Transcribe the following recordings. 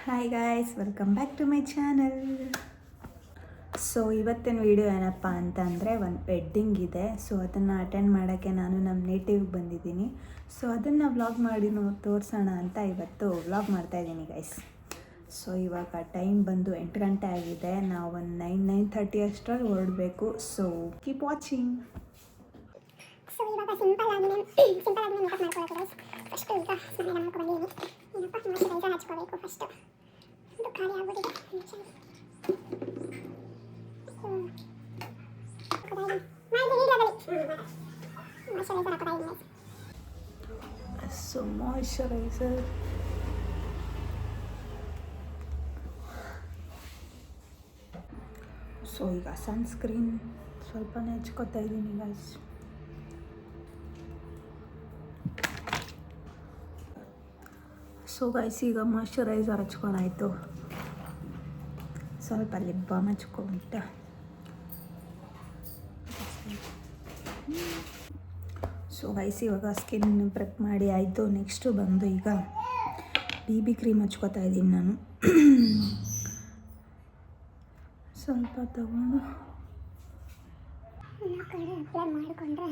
Hi guys, welcome back to my channel. So ಇವತ್ತಿನ video ಏನಪ್ಪ ಅಂತ ಅಂದರೆ ಒಂದು ವೆಡ್ಡಿಂಗ್ ಇದೆ. ಸೊ ಅದನ್ನು ಅಟೆಂಡ್ ಮಾಡೋಕ್ಕೆ ನಾನು ನಮ್ಮ ನೇಟಿವ್ಗೆ ಬಂದಿದ್ದೀನಿ. ಸೊ ಅದನ್ನು ವ್ಲಾಗ್ ಮಾಡಿ ತೋರಿಸೋಣ ಅಂತ ಇವತ್ತು ವ್ಲಾಗ್ ಮಾಡ್ತಾಯಿದ್ದೀನಿ ಗೈಸ್. ಸೊ ಇವಾಗ ಟೈಮ್ ಬಂದು 8 ಗಂಟೆ ಆಗಿದೆ. ನಾವು ಒಂದು 9:30 ಅಷ್ಟರಲ್ಲಿ ಹೊರಡಬೇಕು. So keep watching. ಸೊ ಇವಾಗ ಸಿಂಪಲ್ ಆಗಿ ಮೇಕಪ್ ಮಾಡ್ಕೊಳ್ಳೋದು ಗೈಸ್. ಫಸ್ಟ್ ಈಗ ಸ್ನಾನ ಮಾಡ್ಕೊಂಡು ಏನಪ್ಪ ಮಾಯಿಶ್ಚರೈಸರ್ ಹಚ್ಕೋಬೇಕು. ಫಸ್ಟ್ ಇದು ಖಾಲಿ ಆಗ್ಬಿಟ್ಟಿದೆ. ಸೊ ಮಾಯಿಶ್ಚರೈಸರ್, ಸೊ ಈಗ ಸನ್ಸ್ಕ್ರೀನ್ ಸ್ವಲ್ಪನೇ ಹಚ್ಕೋತಾ ಇದ್ದೀನಿ ಗೈಸ್. ಸೊ ಗೈಸ್ ಈಗ ಮಾಯಿಶ್ಚರೈಸರ್ ಹಚ್ಕೊಂಡಾಯಿತು. ಸ್ವಲ್ಪ ಲಿಪ್ ಬಾಮ್ ಹಚ್ಕೊಂಬಿಟ್ಟು ಸೊ ಗೈಸ್ ಇವಾಗ ಸ್ಕಿನ್ ಪ್ರೆಪ್ ಮಾಡಿ ಆಯಿತು. ನೆಕ್ಸ್ಟು ಬಂದು ಈಗ BB ಕ್ರೀಮ್ ಹಚ್ಕೋತಾ ಇದ್ದೀನಿ ನಾನು. ಸ್ವಲ್ಪ ತಗೊಂಡು ಮಾಡಿಕೊಂಡ್ರೆ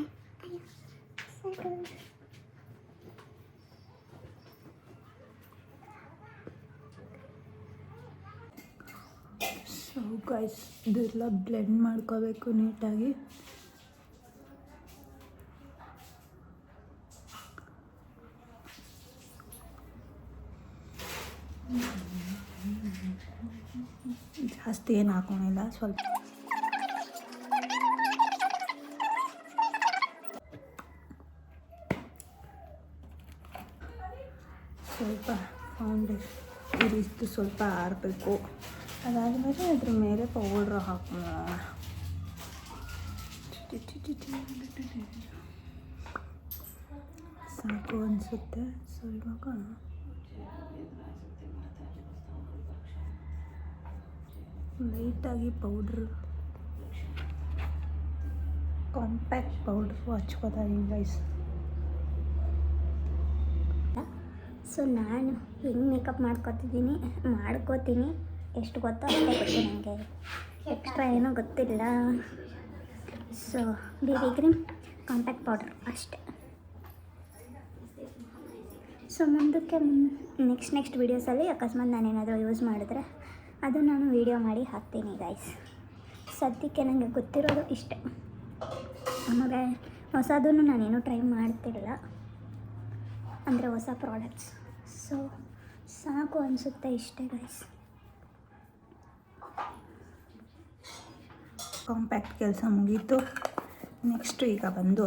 ಸೊ ಗೈಸ್ ಇದೆಲ್ಲ ಬ್ಲೆಂಡ್ ಮಾಡ್ಕೋಬೇಕು ನೀಟಾಗಿ. ಜಾಸ್ತಿ ಏನು ಹಾಕೋಣಿಲ್ಲ, ಸ್ವಲ್ಪ ಫೌಂಡೇಶನ್ ಈ ರೀತಿ ಸ್ವಲ್ಪ ಆರಬೇಕು. ಅದಾದಮೇಲೆ ಅದ್ರ ಮೇಲೆ ಪೌಡ್ರ್ ಹಾಕೋಣ. ಸಾಕು ಅನಿಸುತ್ತೆ. ಸೊ ಇವಾಗ ಲೈಟಾಗಿ ಪೌಡ್ರ್, ಕಾಂಪ್ಯಾಕ್ಟ್ ಪೌಡ್ರು ಹಚ್ಕೋತಾ ಇದ್ದೀನಿ ಗೈಸ್. ಸೊ ನಾನು ಹೆಂಗೆ ಮೇಕಪ್ ಮಾಡ್ಕೋತೀನಿ ಎಷ್ಟು ಗೊತ್ತೋ ಅಷ್ಟೇ ಗೊತ್ತು. ನನಗೆ ಎಕ್ಸ್ಟ್ರಾ ಏನೂ ಗೊತ್ತಿಲ್ಲ. So BB cream, compact powder ಅಷ್ಟೇ. ಸೊ ಮುಂದಕ್ಕೆ ನೆಕ್ಸ್ಟ್ ವೀಡಿಯೋಸಲ್ಲಿ ಅಕಸ್ಮಾತ್ ನಾನೇನಾದರೂ ಯೂಸ್ ಮಾಡಿದ್ರೆ ಅದು ನಾನು ವೀಡಿಯೋ ಮಾಡಿ ಹಾಕ್ತೀನಿ ಗೈಸ್. ಸದ್ಯಕ್ಕೆ ನನಗೆ ಗೊತ್ತಿರೋದು ಇಷ್ಟೇ. ಆಮೇಲೆ ಹೊಸದನ್ನು ನಾನೇನು ಟ್ರೈ ಮಾಡ್ತಿರಲಿಲ್ಲ, ಅಂದರೆ ಹೊಸ ಪ್ರಾಡಕ್ಟ್ಸ್. ಸೊ ಸಾಕು ಅನಿಸುತ್ತೆ ಇಷ್ಟೇ ಗೈಸ್. ಕಾಂಪ್ಯಾಕ್ಟ್ ಕೆಲಸ ಮುಗೀತು. ನೆಕ್ಸ್ಟು ಈಗ ಬಂದು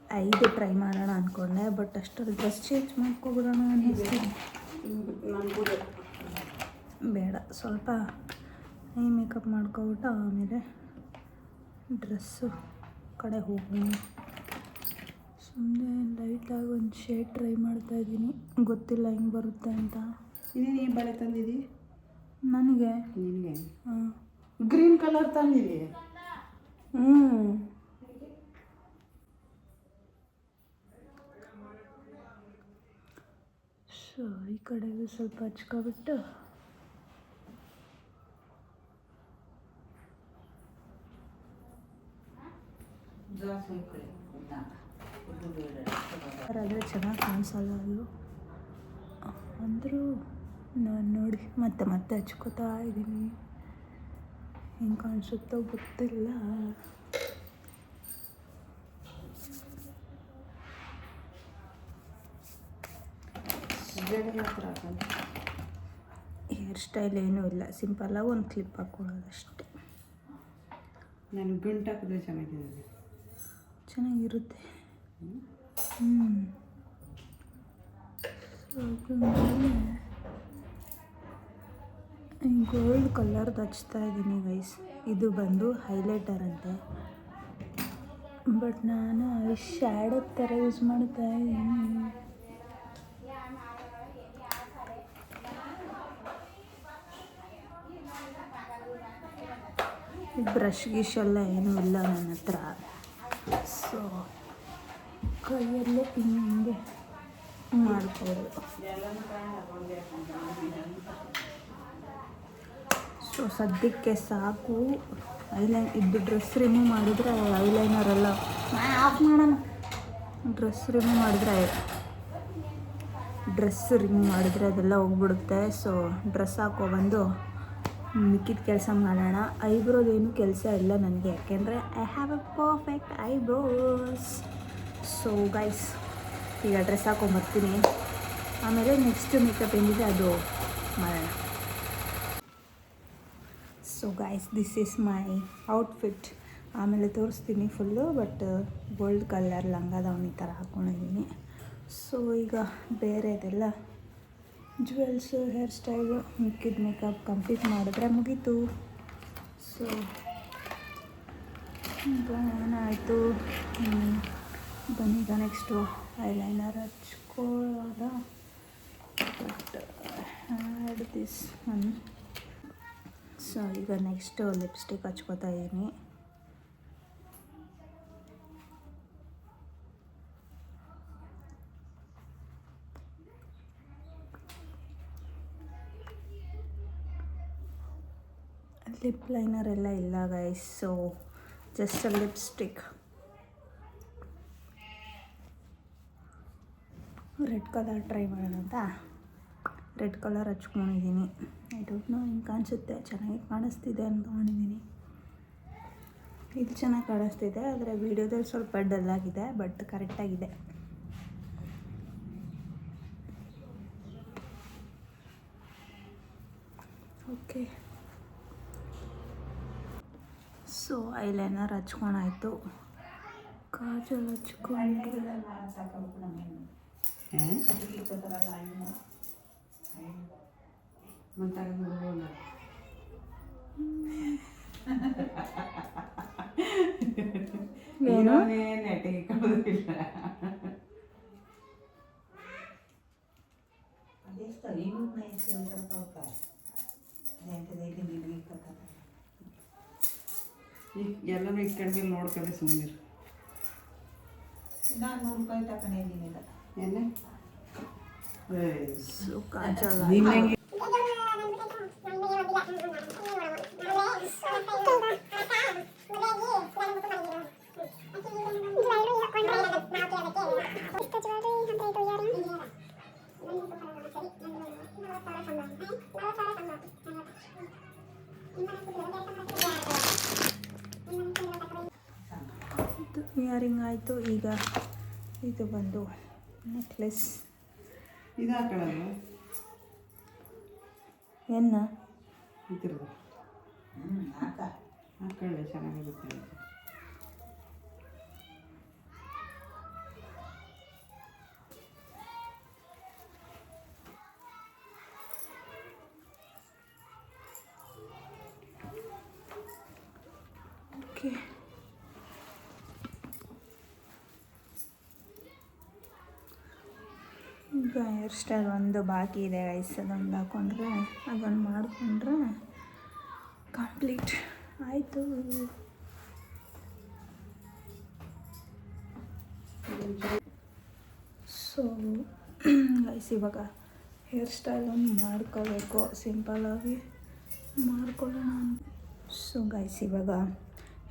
5 ಟ್ರೈ ಮಾಡೋಣ ಅಂದ್ಕೊಂಡೆ, ಬಟ್ ಅಷ್ಟರಲ್ಲಿ ಡ್ರೆಸ್ ಚೇಂಜ್ ಮಾಡ್ಕೊಬಿಡೋಣ ಅನ್ನಿಸ್ತೀನಿ. ಬೇಡ, ಸ್ವಲ್ಪ ಮೇಕಪ್ ಮಾಡ್ಕೊಬಿಟ್ಟು ಆಮೇಲೆ ಡ್ರೆಸ್ಸು ಕಡೆ ಹೋಗೋಣ. ಸುಮ್ಮನೆ ಲೈಟಾಗಿ ಒಂದು ಶೇಡ್ ಟ್ರೈ ಮಾಡ್ತಾಯಿದ್ದೀನಿ, ಗೊತ್ತಿಲ್ಲ ಹೆಂಗೆ ಬರುತ್ತೆ ಅಂತ. ಇನ್ನೇನು ಈ ಬಳೆ ತಂದಿದ್ದಿ ನನಗೆ? ನಿನಗೆ ಹಾಂ, ಗ್ರೀನ್ ಕಲರ್ ತಂದಿದ್ದಿ. ಸೊ ಈ ಕಡೆಗೂ ಸ್ವಲ್ಪ ಹಚ್ಕೊಬಿಟ್ಟು ಆದರೆ ಚೆನ್ನಾಗಿ ಕಾಣಿಸಲ್ಲ ಅದು. ಅಂದರೂ ನಾನು ನೋಡಿ ಮತ್ತೆ ಹಚ್ಕೋತಾ ಇದ್ದೀನಿ. ಹೆಂಗೆ ಕಾಣಿಸುತ್ತೋ ಗೊತ್ತಿಲ್ಲ. ಹೇರ್ ಸ್ಟೈಲ್ ಏನೂ ಇಲ್ಲ, ಸಿಂಪಲ್ಲಾಗಿ ಒಂದು ಕ್ಲಿಪ್ ಹಾಕ್ಕೊಳ್ಳೋದು ಅಷ್ಟೇ. ನಾನು ಗಂಟು ಹಾಕಿದ್ರೆ ಚೆನ್ನಾಗಿರುತ್ತೆ. ಗೋಲ್ಡ್ ಕಲರ್ದು ಹಚ್ತಾ ಇದ್ದೀನಿ ಗೈಸ್. ಇದು ಬಂದು ಹೈಲೈಟರ್ ಅಂತೆ, ಬಟ್ ನಾನು ಐ ಶ್ಯಾಡೋ ಥರ ಯೂಸ್ ಮಾಡ್ತಾ ಇದ್ದೀನಿ. ಬ್ರಷ್ ಗಿಶೆಲ್ಲ ಏನೂ ಇಲ್ಲ ನನ್ನ ಹತ್ರ. ಸೊ ಕೈಯಲ್ಲೇ ಹಿಂಗೆ ಮಾಡ್ಬೋದು. ಸೊ ಸದ್ಯಕ್ಕೆ ಸಾಕು. ಇದು ಡ್ರೆಸ್ ರಿಮೂವ್ ಮಾಡಿದ್ರೆ ಐಲೈನರ್ ಎಲ್ಲ ಆಫ್ ಮಾಡೋಣ. ಡ್ರೆಸ್ ರಿಮೂವ್ ಮಾಡಿದ್ರೆ ಅದೆಲ್ಲ ಹೋಗ್ಬಿಡುತ್ತೆ. ಸೊ ಡ್ರೆಸ್ ಹಾಕೊಬಂದು ಮಿಕ್ಕಿದ ಕೆಲಸ ಮಾಡೋಣ. ಐಬ್ರೋದೇನು ಕೆಲಸ ಇಲ್ಲ ನನಗೆ, ಯಾಕೆಂದರೆ I have A perfect eyebrows. So guys, ಈಗ ಡ್ರೆಸ್ ಹಾಕೊಂಬರ್ತೀನಿ, ಆಮೇಲೆ ನೆಕ್ಸ್ಟ್ ಮೇಕಪ್ ಏನಿದೆ ಅದು ಮಾಡೋಣ. So guys, this is my outfit. ಆಮೇಲೆ ತೋರಿಸ್ತೀನಿ ಫುಲ್ಲು. ಬಟ್ ಗೋಲ್ಡ್ ಕಲರ್ ಲಂಗ ದಾವಣಿ ಥರ ಹಾಕ್ಕೊಂಡಿದ್ದೀನಿ. ಸೊ ಈಗ ಬೇರೆದೆಲ್ಲ ಜ್ಯುವೆಲ್ಸು, ಹೇರ್ ಸ್ಟೈಲು, ಮಿಕ್ಕಿದ ಮೇಕಪ್ ಕಂಪ್ಲೀಟ್ ಮಾಡಿದ್ರೆ ಮುಗೀತು. ಸೊ ಈಗ ಏನಾಯಿತು, ಬನ್ನೀಗ ನೆಕ್ಸ್ಟು ಐಲೈನರ್ ಹಚ್ಕೊಳ್ಳೋದ. But add this one. So ಈಗ ನೆಕ್ಸ್ಟು ಲಿಪ್ಸ್ಟಿಕ್ ಹಚ್ಕೋತಾ ಇದ್ದೀನಿ. ಲಿಪ್ ಲೈನರ್ ಎಲ್ಲ ಇಲ್ಲ guys. So just lipstick. Red colour try ಮಾಡೋಣ ಅಂತ ರೆಡ್ ಕಲರ್ ಹಚ್ಕೊಂಡಿದ್ದೀನಿ. ಐ ಡೋಂಟ್ ನೋ, ಹಿಂಗೆ ಕಾಣಿಸುತ್ತೆ, ಚೆನ್ನಾಗಿ ಕಾಣಿಸ್ತಿದೆ ಅಂದ್ಕೊಂಡಿದ್ದೀನಿ. ಇದು ಚೆನ್ನಾಗಿ ಕಾಣಿಸ್ತಿದೆ, ಆದರೆ ವೀಡಿಯೋದಲ್ಲಿ ಸ್ವಲ್ಪ ಡಲ್ ಆಗಿದೆ, ಬಟ್ ಕರೆಕ್ಟಾಗಿದೆ. ಓಕೆ, ಸೊ ಐಲೈನರ್ ಹಚ್ಕೊಂಡಾಯ್ತು. ಕಾಜಲ್ ಹಚ್ಕೊಂಡ್ರೆ ಏನು ಎಲ್ಲನೂ ಇಟ್ಕೊಂಡ್ಮೇಲೆ ನೋಡ್ಕೊಂಡೆ ಸುಮ್ಮನೆ. ನಾನು 100 ರೂಪಾಯಿ ತಗೊಂಡಿದ್ದೀನಿಲ್ಲ. ಏನೇ ಸೊ ಕಾಜಲ್ ಇಯರಿಂಗ್ ಆಯಿತು. ಈಗ ಇದು ಬಂದು ನೆಕ್ಲೆಸ್. ಇದು ಹಾಕೊಳ್ಳೋದು ಏನು ಇದ್ರದ್ದು ಹಾಕೊಳ್ಳಿ, ಚೆನ್ನಾಗಿರುತ್ತೆ. ಓಕೆ, ಈಗ ಹೇರ್ ಸ್ಟೈಲ್ ಒಂದು ಬಾಕಿ ಇದೆ ಗೈಸ್. ಅದೊಂದು ಹಾಕ್ಕೊಂಡ್ರೆ, ಅದೊಂದು ಮಾಡಿಕೊಂಡ್ರೆ ಕಂಪ್ಲೀಟ್ ಆಯಿತು. ಸೊ ಗೈಸ್, ಇವಾಗ ಹೇರ್ ಸ್ಟೈಲ್ ಒಂದು ಮಾಡ್ಕೋಬೇಕು, ಸಿಂಪಲ್ಲಾಗಿ ಮಾಡ್ಕೊಳ್ಳೋಣ. ಸೊ ಗೈಸ್, ಇವಾಗ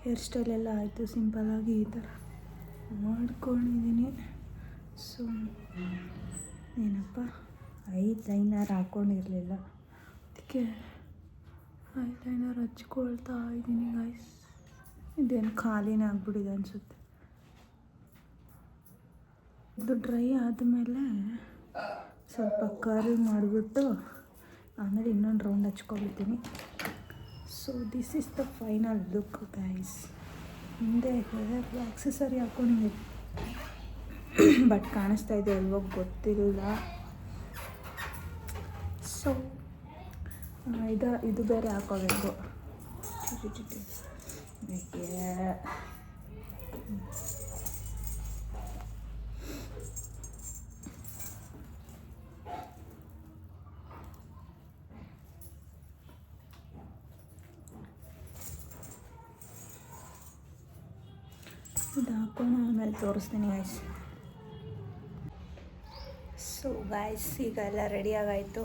ಹೇರ್ ಸ್ಟೈಲ್ ಎಲ್ಲ ಆಯಿತು, ಸಿಂಪಲ್ಲಾಗಿ ಈ ಥರ ಮಾಡ್ಕೊಂಡಿದ್ದೀನಿ. ಸೊ ಏನಪ್ಪ, ಐಲೈನರ್ ಹಾಕ್ಕೊಂಡಿರಲಿಲ್ಲ, ಅದಕ್ಕೆ ಐಲೈನರ್ ಹಚ್ಕೊಳ್ತಾ ಇದ್ದೀನಿ ಗೈಸ್. ಇದೇನು ಖಾಲಿನೇ ಆಗ್ಬಿಟ್ಟಿದೆ ಅನಿಸುತ್ತೆ. ಇದು ಡ್ರೈ ಆದಮೇಲೆ ಸ್ವಲ್ಪ ಕರ್ಲ್ ಮಾಡಿಬಿಟ್ಟು ಆಮೇಲೆ ಇನ್ನೊಂದು ರೌಂಡ್ ಹಚ್ಕೊಬಿಡ್ತೀನಿ. So this is the final look guys. ಹಿಂದೆ ಹೇರ್ ಆಕ್ಸೆಸರಿ ಹಾಕ್ಕೊಂಡಿದ್ದೀನಿ, ಬಟ್ ಕಾಣಿಸ್ತಾ ಇದೆ ಅಲ್ವೋ ಗೊತ್ತಿಲ್ಲ. ಸೊ ಇದು ಬೇರೆ ಹಾಕೋಬೇಕು. ಇದು ಹಾಕೊಂಡು ಆಮೇಲೆ ತೋರಿಸ್ತೀನಿ ಗೈಸ್. ಸೊ ಗೈಸ್, ಈಗ ಎಲ್ಲ ರೆಡಿ ಆಗಾಯಿತು.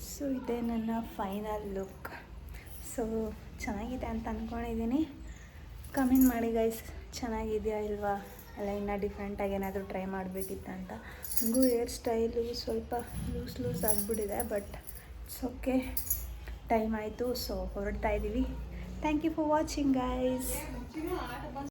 ಸೊ ಇದೇ ನನ್ನ ಫೈನಲ್ ಲುಕ್. ಸೊ ಚೆನ್ನಾಗಿದೆ ಅಂತ ಅಂದ್ಕೊಂಡಿದ್ದೀನಿ. ಕಮೆಂಟ್ ಮಾಡಿ ಗೈಸ್, ಚೆನ್ನಾಗಿದೆಯಾ ಇಲ್ವಾ, ಅಲ್ಲ ಇನ್ನೂ ಡಿಫ್ರೆಂಟಾಗಿ ಏನಾದರೂ ಟ್ರೈ ಮಾಡಬೇಕಿತ್ತ ಅಂತ. ಹಂಗೂ ಹೇರ್ ಸ್ಟೈಲು ಸ್ವಲ್ಪ ಲೂಸ್ ಆಗಿಬಿಟ್ಟಿದೆ, ಬಟ್ ಇಟ್ಸ್ ಓಕೆ. ಟೈಮ್ ಆಯಿತು, ಸೊ ಹೊರಡ್ತಾ ಇದ್ದೀವಿ. Thank you for watching guys.